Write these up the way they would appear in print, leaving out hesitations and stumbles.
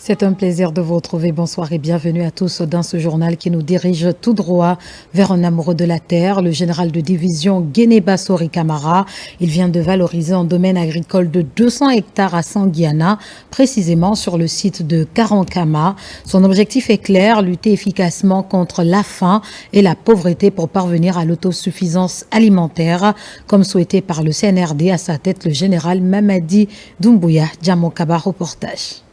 C'est un plaisir de vous retrouver. Bonsoir et bienvenue à tous dans ce journal qui nous dirige tout droit vers un amoureux de la terre, le général de division Guénéba Sori Camara. Il vient de valoriser un domaine agricole de 200 hectares à Sanguiana, précisément sur le site de Karankama. Son objectif est clair, lutter efficacement contre la faim et la pauvreté pour parvenir à l'autosuffisance alimentaire, comme souhaité par le CNRD, à sa tête le général Mamadi Doumbouya. Djamokaba, reportage.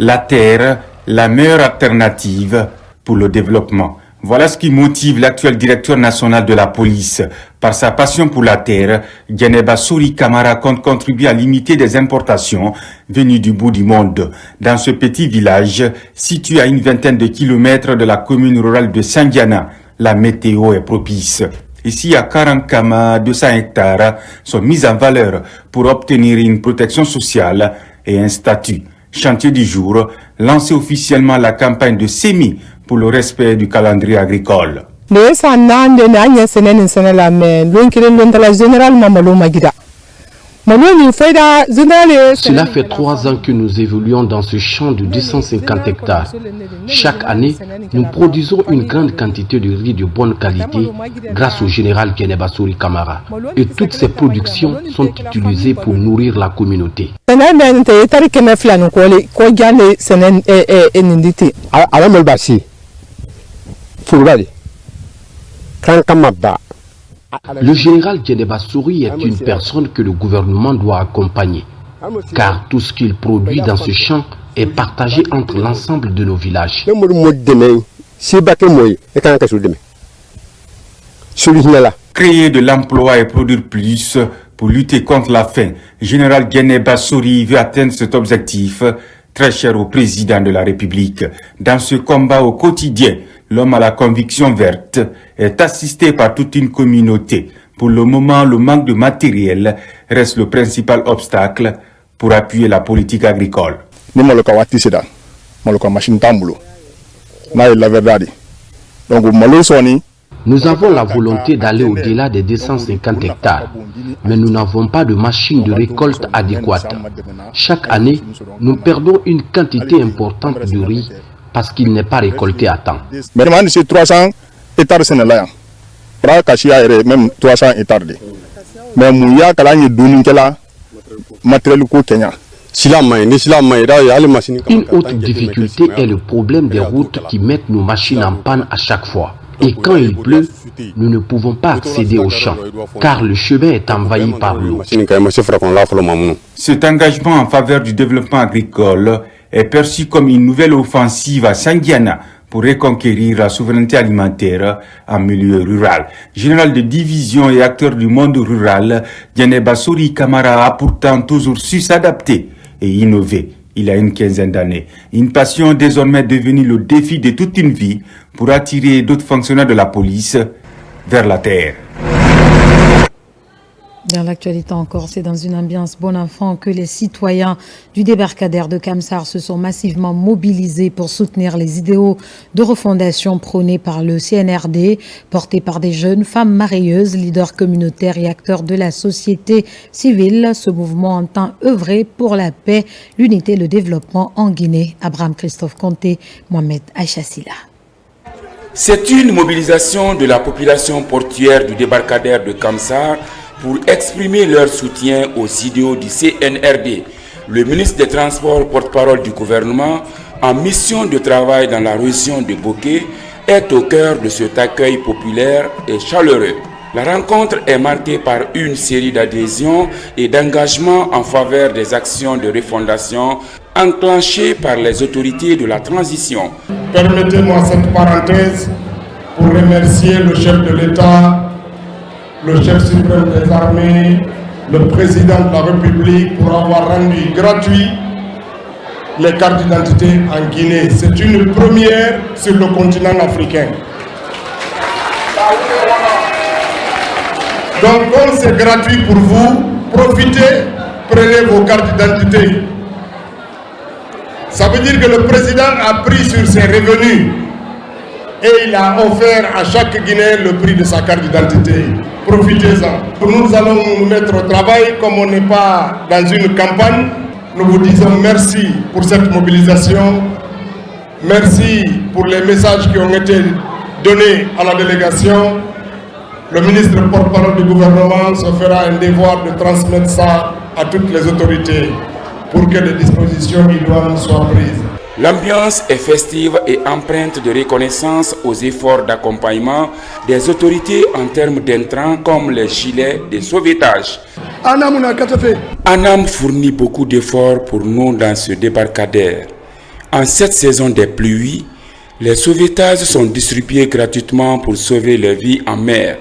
La terre, la meilleure alternative pour le développement. Voilà ce qui motive l'actuel directeur national de la police. Par sa passion pour la terre, Guénéba Sori Camara compte contribuer à limiter des importations venues du bout du monde. Dans ce petit village, situé à une vingtaine de kilomètres de la commune rurale de Sanguiana, la météo est propice. Ici, à Karankama, 200 hectares sont mis en valeur pour obtenir une protection sociale et un statut. Chantier du jour, lancer officiellement la campagne de semis pour le respect du calendrier agricole. Cela fait 3 ans que nous évoluons dans ce champ de 250 hectares. Chaque année, nous produisons une grande quantité de riz de bonne qualité grâce au général Guénéba Sori Camara. Et toutes ces productions sont utilisées pour nourrir la communauté. Le général Guénéba Sori est une personne que le gouvernement doit accompagner, car tout ce qu'il produit dans ce champ est partagé entre l'ensemble de nos villages. Créer de l'emploi et produire plus pour lutter contre la faim. Général Guénéba Sori veut atteindre cet objectif très cher au président de la République. Dans ce combat au quotidien, l'homme à la conviction verte est assisté par toute une communauté. Pour le moment, le manque de matériel reste le principal obstacle pour appuyer la politique agricole. Nous avons la volonté d'aller au-delà des 250 hectares, mais nous n'avons pas de machine de récolte adéquate. Chaque année, nous perdons une quantité importante de riz parce qu'il n'est pas récolté à temps. C'est 300 hectares Sénégal. Même 300 hectares. Mais Mouya Kalani Dunikela, matériel Kenya. Une autre difficulté est le problème des routes qui mettent nos machines en panne à chaque fois. Et quand il pleut, nous ne pouvons pas accéder au champ, car le chemin est envahi par l'eau. Cet engagement en faveur du développement agricole est perçu comme une nouvelle offensive à Sanguiana pour reconquérir la souveraineté alimentaire en milieu rural. Général de division et acteur du monde rural, Guénéba Sori Camara a pourtant toujours su s'adapter et innover. Il a une quinzaine d'années. Une passion désormais devenue le défi de toute une vie pour attirer d'autres fonctionnaires de la police vers la terre. Dans l'actualité encore, c'est dans une ambiance bon enfant que les citoyens du débarcadère de Kamsar se sont massivement mobilisés pour soutenir les idéaux de refondation prônés par le CNRD, portés par des jeunes femmes marieuses, leaders communautaires et acteurs de la société civile. Ce mouvement entend œuvrer pour la paix, l'unité et le développement en Guinée. Abraham Christophe Conté, Mohamed Aïchassila. C'est une mobilisation de la population portuaire du débarcadère de Kamsar pour exprimer leur soutien aux idéaux du CNRD. Le ministre des Transports, porte-parole du gouvernement, en mission de travail dans la région de Boké, est au cœur de cet accueil populaire et chaleureux. La rencontre est marquée par une série d'adhésions et d'engagements en faveur des actions de refondation enclenchées par les autorités de la transition. Permettez-moi cette parenthèse pour remercier le chef de l'État, le chef suprême des armées, le président de la République pour avoir rendu gratuit les cartes d'identité en Guinée. C'est une première sur le continent africain. Donc comme c'est gratuit pour vous, profitez, prenez vos cartes d'identité. Ça veut dire que le président a pris sur ses revenus et il a offert à chaque Guinéen le prix de sa carte d'identité. Profitez-en. Nous allons nous mettre au travail, comme on n'est pas dans une campagne, nous vous disons merci pour cette mobilisation. Merci pour les messages qui ont été donnés à la délégation. Le ministre porte-parole du gouvernement se fera un devoir de transmettre ça à toutes les autorités pour que les dispositions idoines soient prises. L'ambiance est festive et empreinte de reconnaissance aux efforts d'accompagnement des autorités en termes d'intrants comme les gilets de sauvetage. Anam fournit beaucoup d'efforts pour nous dans ce débarcadère. En cette saison des pluies, les sauvetages sont distribués gratuitement pour sauver les vies en mer.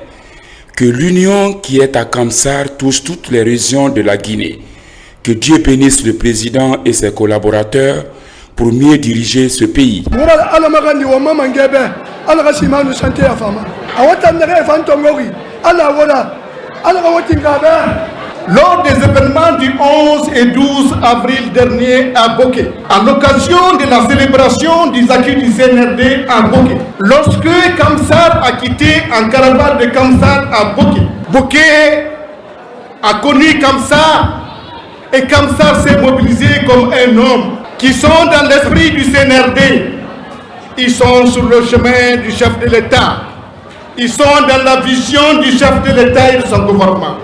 Que l'union qui est à Kamsar touche toutes les régions de la Guinée. Que Dieu bénisse le président et ses collaborateurs pour mieux diriger ce pays. Lors des événements du 11 et 12 avril dernier à Boké, à l'occasion de la célébration des acquis du CNRD à Boké, lorsque Kamsar a quitté en caravane de Kamsar à Boké, Boké a connu Kamsar et Kamsar s'est mobilisé comme un homme qui sont dans l'esprit du CNRD. Ils sont sur le chemin du chef de l'État. Ils sont dans la vision du chef de l'État et de son gouvernement.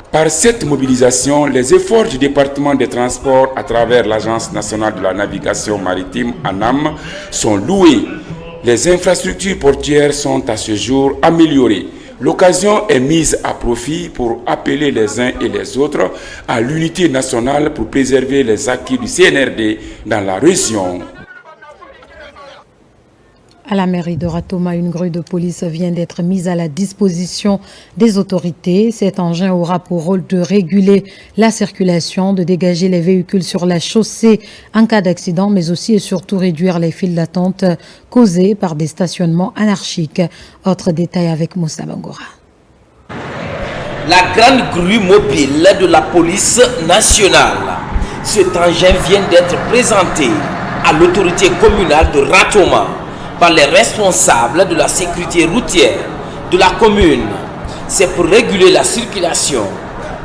Par cette mobilisation, les efforts du département des transports à travers l'Agence nationale de la navigation maritime ANAM sont loués. Les infrastructures portuaires sont à ce jour améliorées. L'occasion est mise à profit pour appeler les uns et les autres à l'unité nationale pour préserver les acquis du CNRD dans la région. À la mairie de Ratoma, une grue de police vient d'être mise à la disposition des autorités. Cet engin aura pour rôle de réguler la circulation, de dégager les véhicules sur la chaussée en cas d'accident, mais aussi et surtout réduire les files d'attente causées par des stationnements anarchiques. Autre détail avec Moussa Bangora. La grande grue mobile de la police nationale. Cet engin vient d'être présenté à l'autorité communale de Ratoma par les responsables de la sécurité routière de la commune. C'est pour réguler la circulation,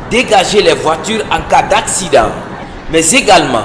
dégager les voitures en cas d'accident, mais également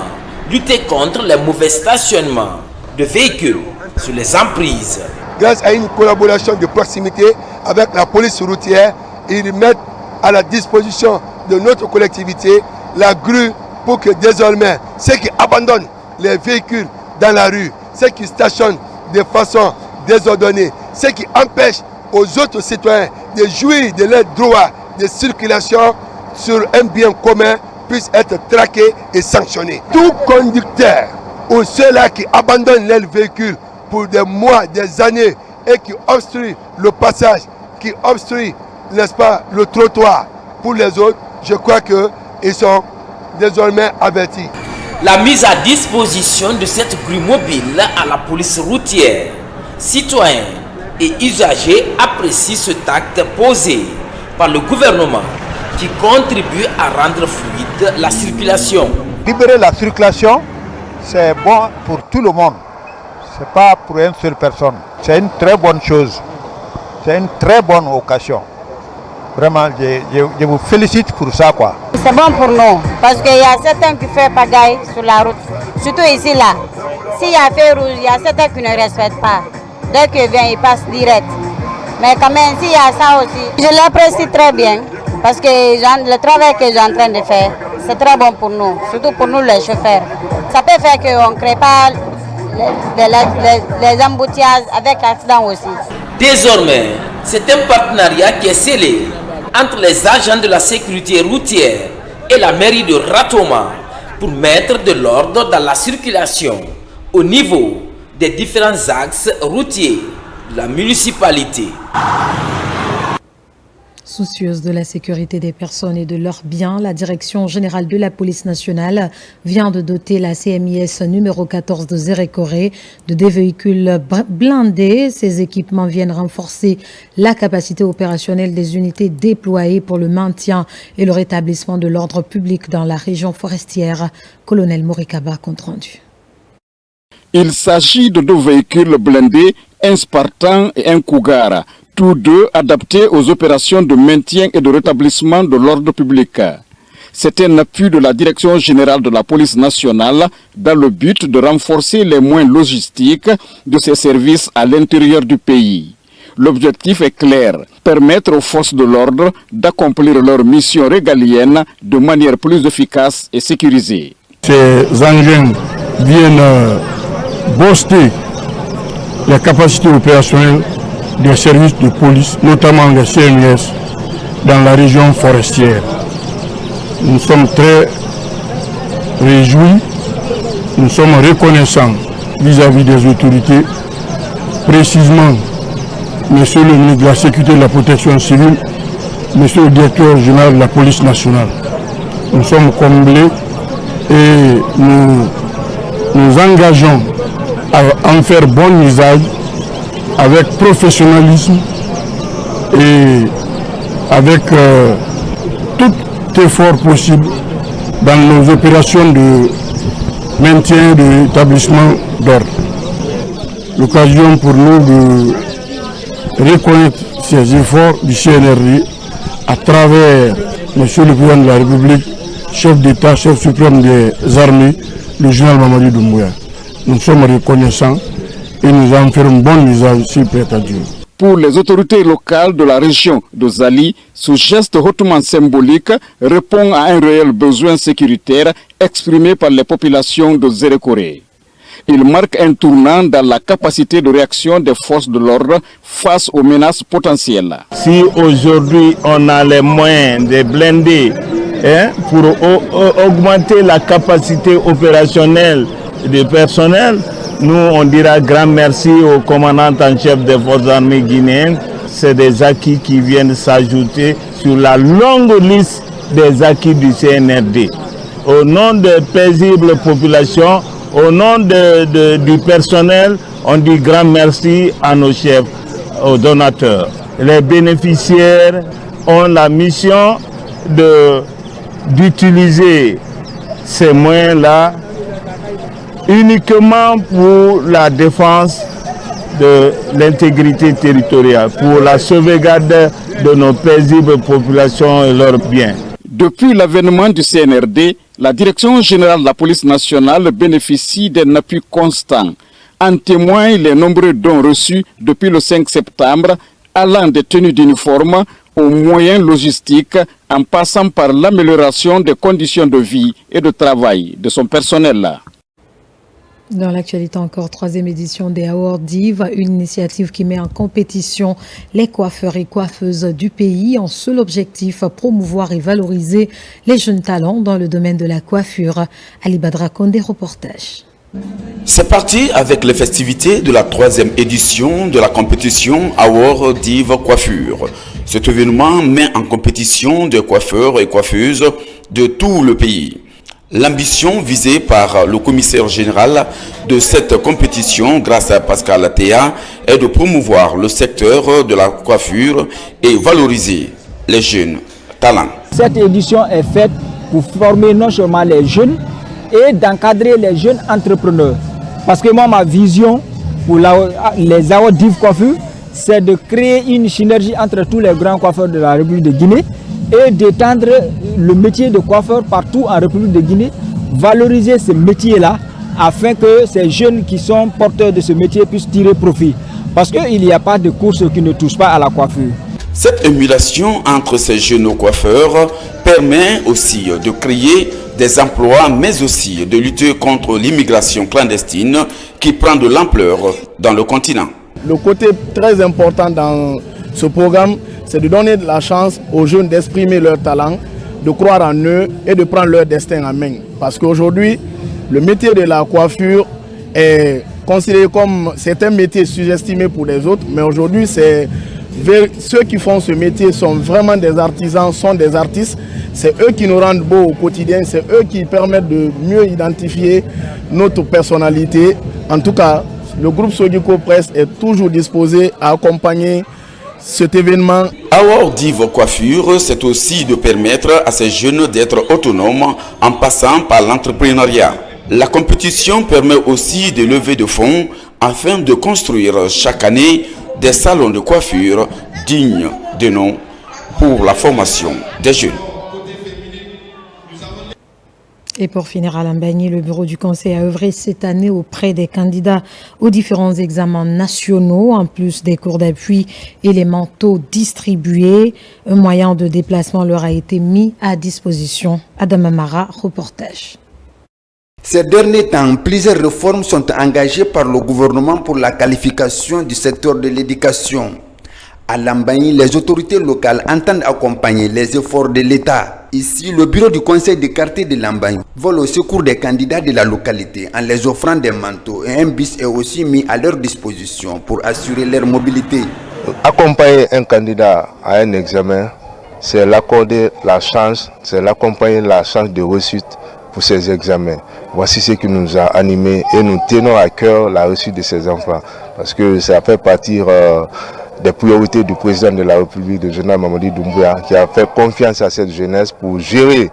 lutter contre les mauvais stationnements de véhicules sur les emprises. Grâce à une collaboration de proximité avec la police routière, ils mettent à la disposition de notre collectivité la grue pour que désormais ceux qui abandonnent les véhicules dans la rue, ceux qui stationnent de façon désordonnée, ce qui empêche aux autres citoyens de jouir de leurs droits de circulation sur un bien commun puissent être traqués et sanctionnés. Tout conducteur ou ceux-là qui abandonnent leurs véhicules pour des mois, des années et qui obstruent le passage, qui obstruent, n'est-ce pas, le trottoir pour les autres, je crois qu'ils sont désormais avertis. La mise à disposition de cette grue mobile à la police routière, citoyens et usagers apprécient cet acte posé par le gouvernement qui contribue à rendre fluide la circulation. Libérer la circulation, c'est bon pour tout le monde. Ce n'est pas pour une seule personne. C'est une très bonne chose. C'est une très bonne occasion. Vraiment, je vous félicite pour ça, quoi. C'est bon pour nous, parce qu'il y a certains qui font pagaille sur la route. Surtout ici, là. S'il y a feu rouge, il y a certains qui ne respectent pas. Dès qu'ils viennent, ils passent direct. Mais quand même, s'il y a ça aussi, je l'apprécie très bien. Parce que le travail que j'ai en train de faire, c'est très bon pour nous. Surtout pour nous, les chauffeurs. Ça peut faire qu'on ne crée pas les embouteillages avec l'accident aussi. Désormais, c'est un partenariat qui est scellé entre les agents de la sécurité routière et la mairie de Ratoma pour mettre de l'ordre dans la circulation au niveau des différents axes routiers de la municipalité. Soucieuse de la sécurité des personnes et de leurs biens, la Direction générale de la police nationale vient de doter la CMIS numéro 14 de Zérékoré de des véhicules blindés. Ces équipements viennent renforcer la capacité opérationnelle des unités déployées pour le maintien et le rétablissement de l'ordre public dans la région forestière. Colonel Morikaba, compte rendu. Il s'agit de deux véhicules blindés, un Spartan et un Cougar, tous deux adaptés aux opérations de maintien et de rétablissement de l'ordre public. C'est un appui de la Direction générale de la police nationale dans le but de renforcer les moyens logistiques de ces services à l'intérieur du pays. L'objectif est clair, permettre aux forces de l'ordre d'accomplir leur mission régalienne de manière plus efficace et sécurisée. Ces engins viennent booster les capacités opérationnelles des services de police, notamment les CNS, dans la région forestière. Nous sommes très réjouis, nous sommes reconnaissants vis-à-vis des autorités, précisément Monsieur le ministre de la Sécurité et de la Protection civile, Monsieur le directeur général de la police nationale. Nous sommes comblés et nous engageons à en faire bon usage avec professionnalisme et avec tout effort possible dans nos opérations de maintien et d'établissement d'ordre. L'occasion pour nous de reconnaître ces efforts du CNRD à travers Monsieur le Président de la République, chef d'État, chef suprême des armées, le général Mamadou Doumbouya. Nous sommes reconnaissants et nous en ferons bon usage s'il plaît à Dieu. Pour les autorités locales de la région de Zali, ce geste hautement symbolique répond à un réel besoin sécuritaire exprimé par les populations de Zérékoré. Il marque un tournant dans la capacité de réaction des forces de l'ordre face aux menaces potentielles. Si aujourd'hui on a les moyens de blinder pour augmenter la capacité opérationnelle du personnel, nous on dira grand merci au commandant en chef des forces armées guinéennes. C'est des acquis qui viennent s'ajouter sur la longue liste des acquis du CNRD. Au nom des paisibles populations, au nom du personnel, on dit grand merci à nos chefs, aux donateurs. Les bénéficiaires ont la mission d'utiliser ces moyens-là uniquement pour la défense de l'intégrité territoriale, pour la sauvegarde de nos paisibles populations et leurs biens. Depuis l'avènement du CNRD, la Direction générale de la police nationale bénéficie d'un appui constant. En témoignent les nombreux dons reçus depuis le 5 septembre, allant des tenues d'uniforme aux moyens logistiques, en passant par l'amélioration des conditions de vie et de travail de son personnel. Dans l'actualité encore, 3e édition des Awards Div, une initiative qui met en compétition les coiffeurs et coiffeuses du pays en seul objectif, promouvoir et valoriser les jeunes talents dans le domaine de la coiffure. Ali Badra Kondé, reportage. C'est parti avec les festivités de la 3e édition de la compétition Awards Div Coiffure. Cet événement met en compétition des coiffeurs et coiffeuses de tout le pays. L'ambition visée par le commissaire général de cette compétition, grâce à Pascal Théa, est de promouvoir le secteur de la coiffure et valoriser les jeunes talents. Cette édition est faite pour former non seulement les jeunes et d'encadrer les jeunes entrepreneurs. Parce que moi, ma vision pour les Awards Div Coiffure, c'est de créer une synergie entre tous les grands coiffeurs de la République de Guinée et d'étendre le métier de coiffeur partout en République de Guinée, valoriser ce métier-là afin que ces jeunes qui sont porteurs de ce métier puissent tirer profit. Parce qu'il n'y a pas de course qui ne touche pas à la coiffure. Cette émulation entre ces jeunes coiffeurs permet aussi de créer des emplois, mais aussi de lutter contre l'immigration clandestine qui prend de l'ampleur dans le continent. Le côté très important dans ce programme, c'est de donner de la chance aux jeunes d'exprimer leur talent, de croire en eux et de prendre leur destin en main. Parce qu'aujourd'hui, le métier de la coiffure est considéré comme, c'est un métier sous-estimé pour les autres, mais aujourd'hui, ceux qui font ce métier sont vraiment des artisans, sont des artistes. C'est eux qui nous rendent beaux au quotidien, c'est eux qui permettent de mieux identifier notre personnalité. En tout cas, le groupe Sodiko Presse est toujours disposé à accompagner cet événement. Awards Div Coiffure, c'est aussi de permettre à ces jeunes d'être autonomes en passant par l'entrepreneuriat. La compétition permet aussi de lever de fonds afin de construire chaque année des salons de coiffure dignes de nom pour la formation des jeunes. Et pour finir à Lambagny, le bureau du conseil a œuvré cette année auprès des candidats aux différents examens nationaux, en plus des cours d'appui et les manteaux distribués. Un moyen de déplacement leur a été mis à disposition. Adam Amara, reportage. Ces derniers temps, plusieurs réformes sont engagées par le gouvernement pour la qualification du secteur de l'éducation. À Lambagny, les autorités locales entendent accompagner les efforts de l'État. Ici, le bureau du conseil de quartier de Lambagny vole au secours des candidats de la localité en les offrant des manteaux, et un bus est aussi mis à leur disposition pour assurer leur mobilité. Accompagner un candidat à un examen, c'est l'accorder la chance, c'est l'accompagner la chance de réussite pour ces examens. Voici ce qui nous a animés et nous tenons à cœur la réussite de ces enfants parce que ça fait partir des priorités du président de la République, de Général Mamadi Doumbouya, qui a fait confiance à cette jeunesse pour gérer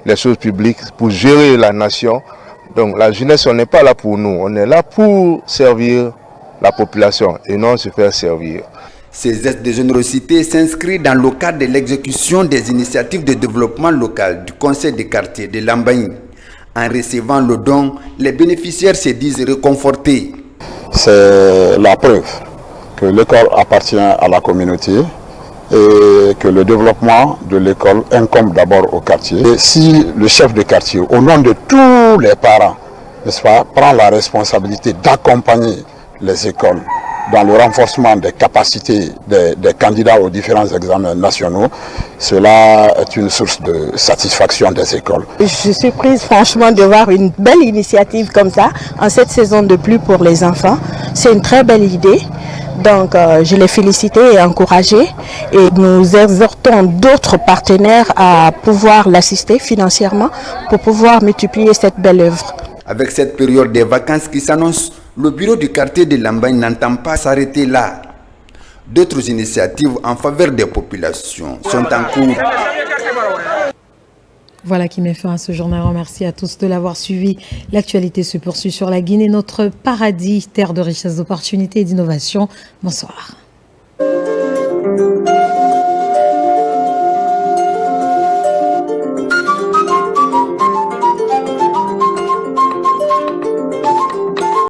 les choses publiques, pour gérer la nation. Donc la jeunesse, on n'est pas là pour nous, on est là pour servir la population et non se faire servir. Ces gestes de générosité s'inscrivent dans le cadre de l'exécution des initiatives de développement local du conseil de quartier de Lambagny. En recevant le don, les bénéficiaires se disent réconfortés. C'est la preuve que l'école appartient à la communauté et que le développement de l'école incombe d'abord au quartier. Et si le chef de quartier, au nom de tous les parents, n'est-ce pas, prend la responsabilité d'accompagner les écoles dans le renforcement des capacités des candidats aux différents examens nationaux, cela est une source de satisfaction des écoles. Je suis prise franchement de voir une belle initiative comme ça en cette saison de pluie pour les enfants. C'est une très belle idée. Donc je les félicite et encourage et nous exhortons d'autres partenaires à pouvoir l'assister financièrement pour pouvoir multiplier cette belle œuvre. Avec cette période des vacances qui s'annonce, le bureau du quartier de Lambagny n'entend pas s'arrêter là. D'autres initiatives en faveur des populations sont en cours. Voilà qui met fin à ce journal. Merci à tous de l'avoir suivi. L'actualité se poursuit sur la Guinée, notre paradis, terre de richesse, d'opportunités et d'innovation. Bonsoir.